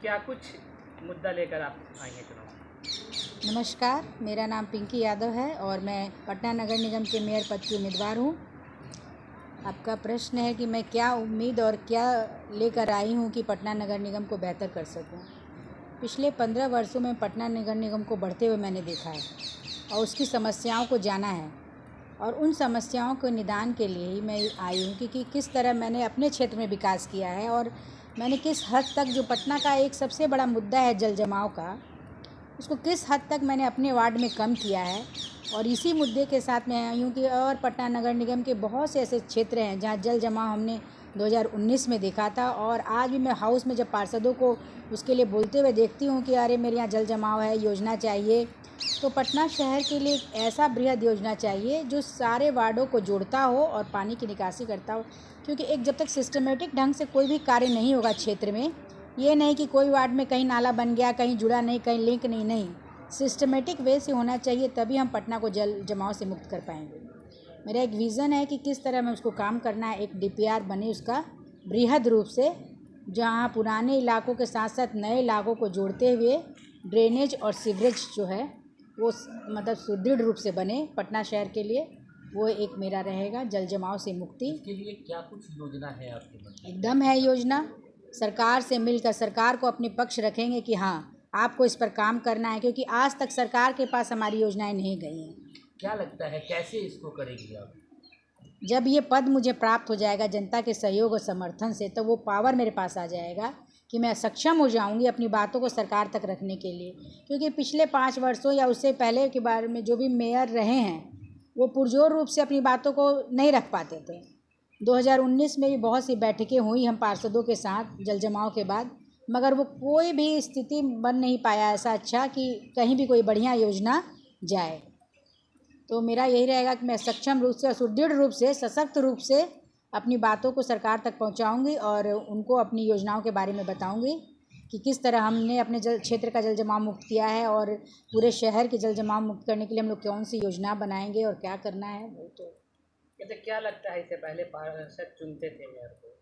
क्या कुछ मुद्दा लेकर आप आएंगे चुनाव? नमस्कार, मेरा नाम पिंकी यादव है और मैं पटना नगर निगम के मेयर पद की उम्मीदवार हूँ। आपका प्रश्न है कि मैं क्या उम्मीद और क्या लेकर आई हूँ कि पटना नगर निगम को बेहतर कर सकूँ। पिछले 15 वर्षों में पटना नगर निगम को बढ़ते हुए मैंने देखा है और उसकी समस्याओं को जाना है और उन समस्याओं के निदान के लिए ही मैं आई हूँ कि किस तरह मैंने अपने क्षेत्र में विकास किया है और मैंने किस हद तक, जो पटना का एक सबसे बड़ा मुद्दा है जल जमाव का, उसको किस हद तक मैंने अपने वार्ड में कम किया है। और इसी मुद्दे के साथ मैं आई हूँ कि और पटना नगर निगम के बहुत से ऐसे क्षेत्र हैं जहाँ जल जमाव हमने 2019 में देखा था और आज भी मैं हाउस में जब पार्षदों को उसके लिए बोलते हुए देखती हूँ कि अरे मेरे यहाँ जल जमाव है, योजना चाहिए, तो पटना शहर के लिए एक ऐसा बृहद योजना चाहिए जो सारे वार्डों को जोड़ता हो और पानी की निकासी करता हो। क्योंकि एक जब तक सिस्टमेटिक ढंग से कोई भी कार्य नहीं होगा क्षेत्र में, ये नहीं कि कोई वार्ड में कहीं नाला बन गया, कहीं जुड़ा नहीं, कहीं लिंक नहीं, सिस्टमेटिक वे से होना चाहिए, तभी हम पटना को जल जमाव से मुक्त कर पाएंगे। मेरा एक विज़न है कि किस तरह में उसको काम करना है। एक डीपीआर बने उसका बृहद रूप से, जहाँ पुराने इलाकों के साथ साथ नए इलाकों को जोड़ते हुए ड्रेनेज और सीवरेज जो है वो मतलब सुदृढ़ रूप से बने पटना शहर के लिए। वो एक मेरा रहेगा जल जमाव से मुक्ति। इसके लिए क्या कुछ योजना है आपके मन में? एकदम है योजना। सरकार से मिलकर सरकार को अपने पक्ष रखेंगे कि हाँ, आपको इस पर काम करना है, क्योंकि आज तक सरकार के पास हमारी योजनाएं नहीं गई हैं। क्या लगता है कैसे इसको करेगी आप? जब ये पद मुझे प्राप्त हो जाएगा जनता के सहयोग और समर्थन से, तो वो पावर मेरे पास आ जाएगा कि मैं सक्षम हो जाऊंगी अपनी बातों को सरकार तक रखने के लिए। क्योंकि पिछले 5 वर्षों या उससे पहले के बारे में जो भी मेयर रहे हैं वो पुरजोर रूप से अपनी बातों को नहीं रख पाते थे। 2019 में भी बहुत सी बैठकें हुई हम पार्षदों के साथ जल जमाव के बाद, मगर वो कोई भी स्थिति बन नहीं पाया ऐसा अच्छा कि कहीं भी कोई बढ़िया योजना जाए। तो मेरा यही रहेगा कि मैं सक्षम रूप से और सुदृढ़ रूप से, सशक्त रूप से अपनी बातों को सरकार तक पहुंचाऊंगी और उनको अपनी योजनाओं के बारे में बताऊंगी कि किस तरह हमने अपने जल क्षेत्र का जल जमाव मुक्त किया है और पूरे शहर के जल जमाव मुक्त करने के लिए हम लोग कौन सी योजना बनाएंगे और क्या करना है। वो तो कहते क्या लगता है, इससे पहले पार्षद चुनते थे मेयर को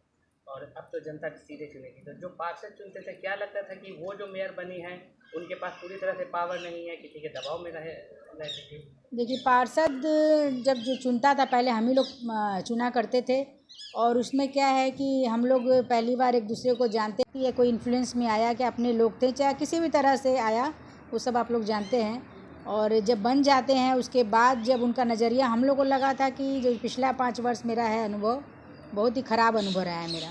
और अब तो जनता सीधे चुनेगी, तो जो पार्षद चुनते थे क्या लगता था कि वो जो मेयर बनी है उनके पास पूरी तरह से पावर नहीं है, किसी के दबाव में रहते थे? देखिए, पार्षद जब जो चुनता था पहले हम ही लोग चुना करते थे और उसमें क्या है कि हम लोग पहली बार एक दूसरे को जानते कि ये कोई इन्फ्लुएंस में आया कि अपने लोग थे, चाहे किसी भी तरह से आया, वो सब आप लोग जानते हैं। और जब बन जाते हैं उसके बाद जब उनका नज़रिया, हम लोग को लगा था कि जो पिछला 5 वर्ष मेरा है अनुभव, बहुत ही ख़राब अनुभव रहा है मेरा।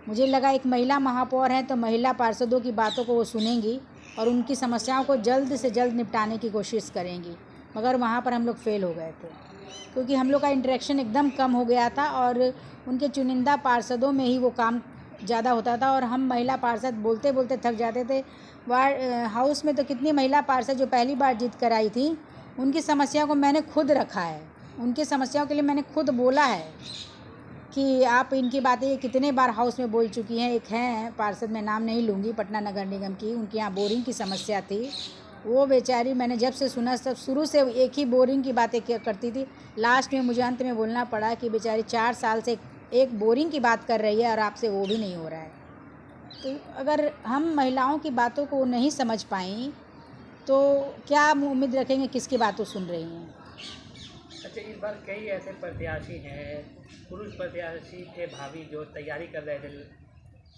मुझे लगा एक महिला महापौर हैं तो महिला पार्षदों की बातों को वो सुनेंगी और उनकी समस्याओं को जल्द से जल्द निपटाने की कोशिश करेंगी, मगर वहाँ पर हम लोग फेल हो गए थे क्योंकि हम लोग का इंटरेक्शन एकदम कम हो गया था और उनके चुनिंदा पार्षदों में ही वो काम ज़्यादा होता था और हम महिला पार्षद बोलते बोलते थक जाते थे। वार्ड हाउस में तो कितनी महिला पार्षद जो पहली बार जीत कर आई थी, उनकी समस्या को मैंने खुद रखा है, उनकी समस्याओं के लिए मैंने खुद बोला है कि आप इनकी बातें कितने बार हाउस में बोल चुकी हैं। एक हैं पार्षद, मैं नाम नहीं लूँगी, पटना नगर निगम की, उनके यहाँ बोरिंग की समस्या थी। वो बेचारी, मैंने जब से सुना सब शुरू से एक ही बोरिंग की बातें क्या करती थी, लास्ट में मुझे अंत में बोलना पड़ा कि बेचारी 4 साल से एक बोरिंग की बात कर रही है और आपसे वो भी नहीं हो रहा है। तो अगर हम महिलाओं की बातों को नहीं समझ पाई तो क्या हम उम्मीद रखेंगे किसकी बातों सुन रही हैं। अच्छा, इस बार कई ऐसे प्रत्याशी हैं, पुरुष प्रत्याशी थे भावी, जो तैयारी कर रहे थे,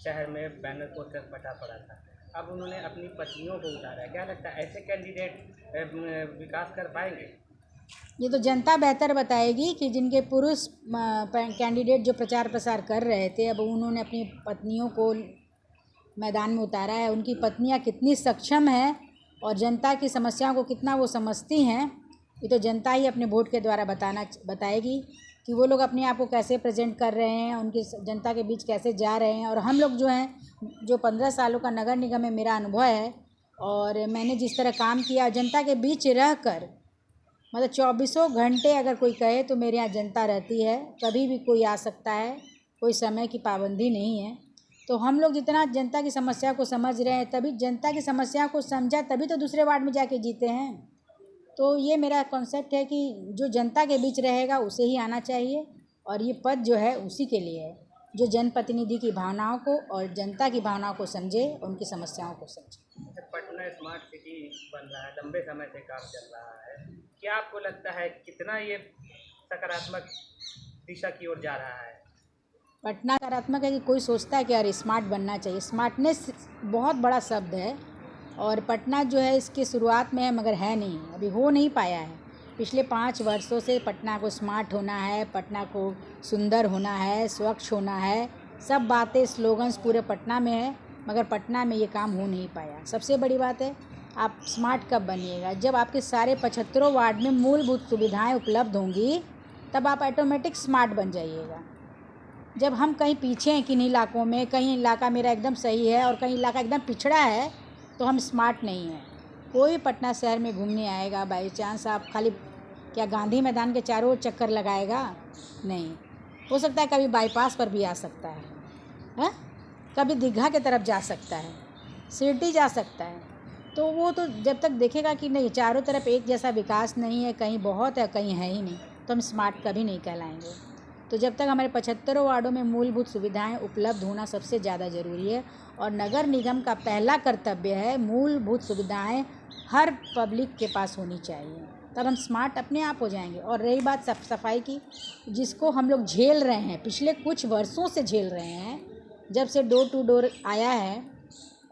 शहर में बैनर पोस्टर फटा पड़ा था, अब उन्होंने अपनी पत्नियों को उतारा है। क्या लगता है ऐसे कैंडिडेट विकास कर पाएंगे? ये तो जनता बेहतर बताएगी कि जिनके पुरुष कैंडिडेट जो प्रचार प्रसार कर रहे थे, अब उन्होंने अपनी पत्नियों को मैदान में उतारा है, उनकी पत्नियां कितनी सक्षम हैं और जनता की समस्याओं को कितना वो समझती हैं, ये तो जनता ही अपने वोट के द्वारा बताएगी कि वो लोग अपने आप को कैसे प्रेजेंट कर रहे हैं, उनकी जनता के बीच कैसे जा रहे हैं। और हम लोग जो हैं, जो 15 सालों का नगर निगम में मेरा अनुभव है और मैंने जिस तरह काम किया जनता के बीच रह कर, मतलब 24 घंटे अगर कोई कहे तो मेरे यहाँ जनता रहती है, कभी भी कोई आ सकता है, कोई समय की पाबंदी नहीं है। तो हम लोग जितना जनता की समस्या को समझ रहे हैं, तभी जनता की समस्या को समझा तभी तो दूसरे वार्ड में जाके जीते हैं। तो ये मेरा कॉन्सेप्ट है कि जो जनता के बीच रहेगा उसे ही आना चाहिए और ये पद जो है उसी के लिए है। जो जनप्रतिनिधि की भावनाओं को और जनता की भावनाओं को समझे और उनकी समस्याओं को समझे। पटना स्मार्ट सिटी बन रहा है, लंबे समय से काम चल रहा है, क्या आपको लगता है कितना ये सकारात्मक दिशा की ओर जा रहा है? पटना सकारात्मक है कि कोई सोचता है कि यार स्मार्ट बनना चाहिए। स्मार्टनेस बहुत बड़ा शब्द है और पटना जो है इसकी शुरुआत में है मगर है नहीं, अभी हो नहीं पाया है। पिछले 5 वर्षों से पटना को स्मार्ट होना है, पटना को सुंदर होना है, स्वच्छ होना है, सब बातें स्लोगन्स पूरे पटना में है मगर पटना में ये काम हो नहीं पाया। सबसे बड़ी बात है, आप स्मार्ट कब बनिएगा? जब आपके सारे 75 वार्ड में मूलभूत सुविधाएं उपलब्ध होंगी तब आप ऑटोमेटिक स्मार्ट बन जाइएगा। जब हम कहीं पीछे हैं किन्हीं इलाकों में, कहीं इलाका मेरा एकदम सही है और कहीं इलाका एकदम पिछड़ा है, तो हम स्मार्ट नहीं हैं। कोई पटना शहर में घूमने आएगा बाई चांस आप खाली क्या गांधी मैदान के चारों ओर चक्कर लगाएगा? नहीं। हो सकता है कभी बाईपास पर भी आ सकता है, हैं? कभी दीघा की तरफ जा सकता है, सिरडी जा सकता है। तो वो तो जब तक देखेगा कि नहीं चारों तरफ एक जैसा विकास नहीं है, कहीं बहुत है कहीं है ही नहीं, तो हम स्मार्ट कभी नहीं कहलाएंगे। तो जब तक हमारे 75 वार्डों में मूलभूत सुविधाएं उपलब्ध होना सबसे ज़्यादा ज़रूरी है और नगर निगम का पहला कर्तव्य है मूलभूत सुविधाएं हर पब्लिक के पास होनी चाहिए, तब हम स्मार्ट अपने आप हो जाएंगे। और रही बात साफ सफाई की, जिसको हम लोग झेल रहे हैं, पिछले कुछ वर्षों से झेल रहे हैं, जब से डोर टू डोर आया है।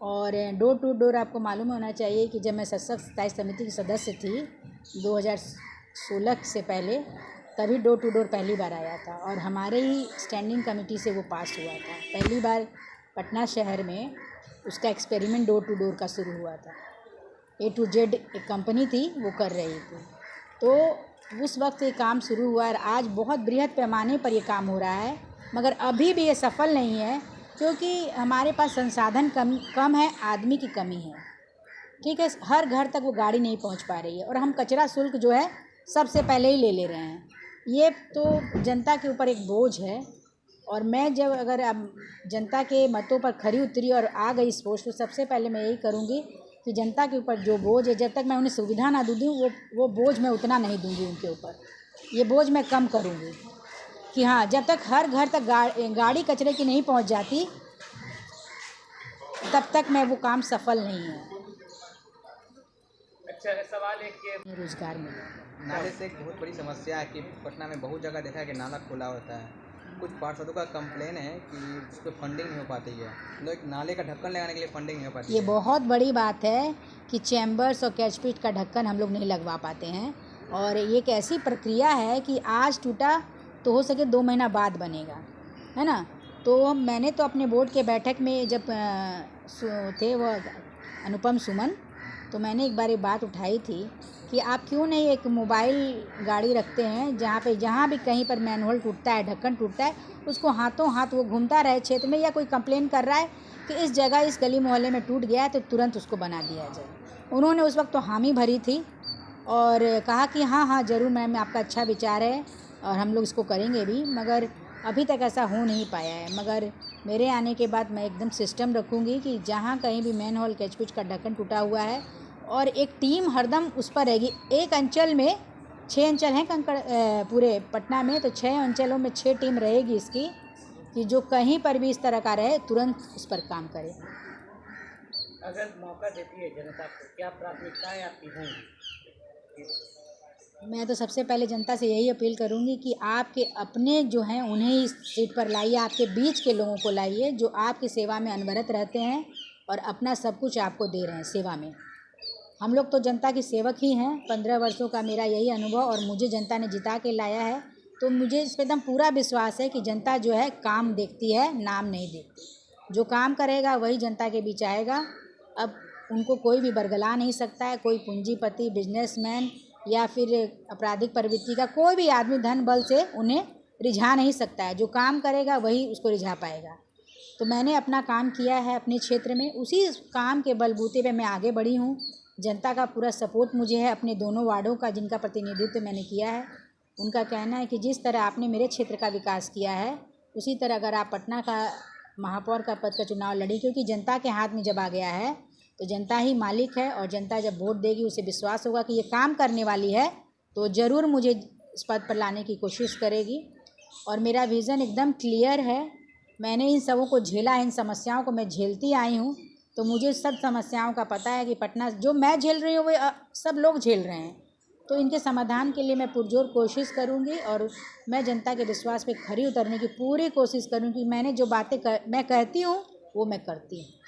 और डोर टू डोर आपको मालूम होना चाहिए कि जब मैं सशक्त स्थायी समिति की सदस्य थी 2016 से पहले, तभी डोर टू डोर पहली बार आया था और हमारे ही स्टैंडिंग कमेटी से वो पास हुआ था। पहली बार पटना शहर में उसका एक्सपेरिमेंट डोर टू डोर का शुरू हुआ था। A to Z एक कंपनी थी, वो कर रही थी। तो उस वक्त ये काम शुरू हुआ और आज बहुत बृहद पैमाने पर ये काम हो रहा है, मगर अभी भी ये सफल नहीं है क्योंकि हमारे पास संसाधन कम है, आदमी की कमी है। ठीक है, हर घर तक वो गाड़ी नहीं पहुंच पा रही है और हम कचरा शुल्क जो है सबसे पहले ही ले रहे हैं। ये तो जनता के ऊपर एक बोझ है और मैं जब अगर अब जनता के मतों पर खरी उतरी और आ गई इस पोस्ट, तो सबसे पहले मैं यही करूँगी कि जनता के ऊपर जो बोझ है, जब तक मैं उन्हें सुविधा ना दूँ वो बोझ मैं उतना नहीं दूँगी उनके ऊपर। ये बोझ मैं कम करूँगी कि हाँ, जब तक हर घर तक गाड़ी कचरे की नहीं पहुँच जाती तब तक मैं वो काम सफल नहीं है। अच्छा, सवाल है कि रोजगार मिले। नाले से एक बहुत बड़ी समस्या है कि पटना में बहुत जगह देखा है कि नाला खुला होता है। कुछ पार्षदों का कंप्लेन है कि उस पर फंडिंग नहीं हो पाती है, मतलब एक नाले का ढक्कन लगाने के लिए फंडिंग नहीं हो पाती ये है। बहुत बड़ी बात है कि चैम्बर्स और कैचपिट का ढक्कन हम लोग नहीं लगवा पाते हैं और ये एक ऐसी प्रक्रिया है कि आज टूटा तो हो सके 2 महीना बाद बनेगा, है ना। तो मैंने तो अपने बोर्ड के बैठक में जब थे वो अनुपम सुमन, तो मैंने एक बार ये बात उठाई थी कि आप क्यों नहीं एक मोबाइल गाड़ी रखते हैं जहाँ भी कहीं पर मैनहोल टूटता है, ढक्कन टूटता है, उसको हाथों हाथ वो घूमता रहे क्षेत्र में, या कोई कंप्लेन कर रहा है कि इस जगह इस गली मोहल्ले में टूट गया है तो तुरंत उसको बना दिया जाए। उन्होंने उस वक्त तो हामी भरी थी और कहा कि हाँ हाँ ज़रूर मैम, आपका अच्छा विचार है और हम लोग इसको करेंगे भी, मगर अभी तक ऐसा हो नहीं पाया है। मगर मेरे आने के बाद मैं एकदम सिस्टम रखूँगी कि जहाँ कहीं भी मैनहोल कैचपिट का ढक्कन टूटा हुआ है और एक टीम हरदम उस पर रहेगी। एक अंचल में 6 अंचल हैं कंकड़ पूरे पटना में, तो 6 अंचलों में 6 टीम रहेगी इसकी, कि जो कहीं पर भी इस तरह का रहे तुरंत उस पर काम करे। अगर मौका देती है जनता को, क्या प्राथमिकताएं आपकी होंगी? मैं तो सबसे पहले जनता से यही अपील करूंगी कि आपके अपने जो हैं उन्हें इस सीट पर लाइए, आपके बीच के लोगों को लाइए जो आपकी सेवा में अनवरत रहते हैं और अपना सब कुछ आपको दे रहे हैं सेवा में। हम लोग तो जनता की सेवक ही हैं, 15 वर्षों का मेरा यही अनुभव, और मुझे जनता ने जिता के लाया है, तो मुझे इस पर एकदम पूरा विश्वास है कि जनता जो है काम देखती है, नाम नहीं देखती। जो काम करेगा वही जनता के बीच आएगा। अब उनको कोई भी बरगला नहीं सकता है, कोई पूंजीपति, बिजनेसमैन या फिर आपराधिक प्रवृत्ति का कोई भी आदमी धन बल से उन्हें रिझा नहीं सकता है। जो काम करेगा वही उसको रिझा पाएगा। तो मैंने अपना काम किया है अपने क्षेत्र में, उसी काम के बलबूते पे मैं आगे बढ़ी हूँ। जनता का पूरा सपोर्ट मुझे है, अपने दोनों वार्डों का जिनका प्रतिनिधित्व मैंने किया है। उनका कहना है कि जिस तरह आपने मेरे क्षेत्र का विकास किया है, उसी तरह अगर आप पटना का महापौर का पद का चुनाव लड़ी, क्योंकि जनता के हाथ में जब आ गया है तो जनता ही मालिक है, और जनता जब वोट देगी उसे विश्वास होगा कि ये काम करने वाली है, तो ज़रूर मुझे इस पद पर लाने की कोशिश करेगी। और मेरा विज़न एकदम क्लियर है मैंने इन सबों को झेला, इन समस्याओं को मैं झेलती आई हूँ, तो मुझे सब समस्याओं का पता है कि पटना जो मैं झेल रही हूँ वो सब लोग झेल रहे हैं। तो इनके समाधान के लिए मैं पुरजोर कोशिश करूँगी और मैं जनता के विश्वास पे खरी उतरने की पूरी कोशिश करूँगी। मैंने जो बातें मैं कहती हूँ वो मैं करती हूँ।